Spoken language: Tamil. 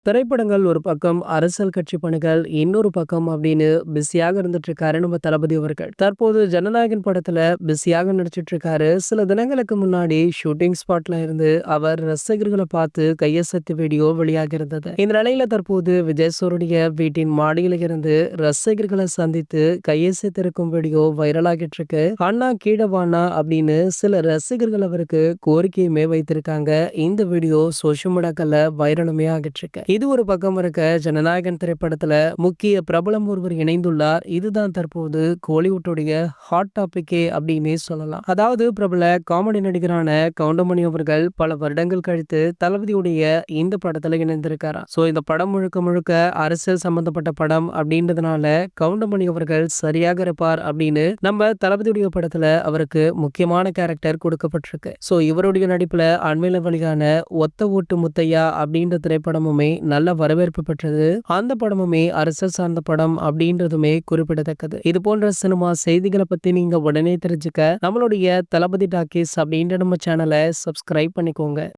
திரைப்படங்கள் ஒரு பக்கம், அரசியல் கட்சி பணிகள் இன்னொரு பக்கம் அப்படின்னு பிஸியாக இருந்துட்டு இருக்காரு நம்ம தளபதி அவர்கள். தற்போது ஜனநாயகன் படத்துல பிஸியாக நடிச்சிட்டு இருக்காரு. சில தினங்களுக்கு முன்னாடி ஷூட்டிங் ஸ்பாட்ல இருந்து அவர் ரசிகர்களை பார்த்து கையசைத்த வீடியோ வெளியாகி இருந்தது. இந்த நிலையில தற்போது விஜய் சாருடைய வீட்டின் மாடியில இருந்து ரசிகர்களை சந்தித்து கையசைத்திருக்கும் வீடியோ வைரலாகிட்டு இருக்கு. அண்ணா கீழவானா அப்படின்னு சில ரசிகர்கள் அவருக்கு கோரிக்கையுமே வைத்திருக்காங்க. இந்த வீடியோ சோசியல் மீடியாக்கள்ல வைரலுமே ஆகிட்டு இருக்கு. இது ஒரு பக்கம் இருக்க, ஜனநாயகன் திரைப்படத்துல முக்கிய பிரபலம் ஒருவர் இணைந்துள்ளார். இதுதான் தற்போது கோலிவுட்டுடைய ஹாட் டாபிக்கே அப்படின்னு சொல்லலாம். அதாவது பிரபல காமெடி நடிகரான கவுண்டமணி அவர்கள் பல வருடங்கள் கழித்து தளபதியுடைய இந்த படத்துல இணைந்திருக்காராம். சோ இந்த படம் முழுக்க முழுக்க அரசியல் சம்பந்தப்பட்ட படம் அப்படின்றதுனால கவுண்டமணி அவர்கள் சரியாக இருப்பார் அப்படின்னு நம்ம தளபதியுடைய படத்துல அவருக்கு முக்கியமான கேரக்டர் கொடுக்கப்பட்டிருக்கு. சோ இவருடைய நடிப்புல அண்மையில வெளியான ஒத்த ஓட்டு முத்தையா அப்படின்ற திரைப்படமுமே நல்ல வரவேற்பு பெற்றது. அந்த படமுமே அரசியல் சார்ந்த படம் அப்படின்றதுமே குறிப்பிடத்தக்கது. இது போன்ற சினிமா செய்திகளை பத்தி நீங்க உடனே தெரிஞ்சுக்க நம்மளுடைய தளபதி டாக்கீஸ் அப்படின்ற நம்ம சேனலை சப்ஸ்கிரைப் பண்ணிக்கோங்க.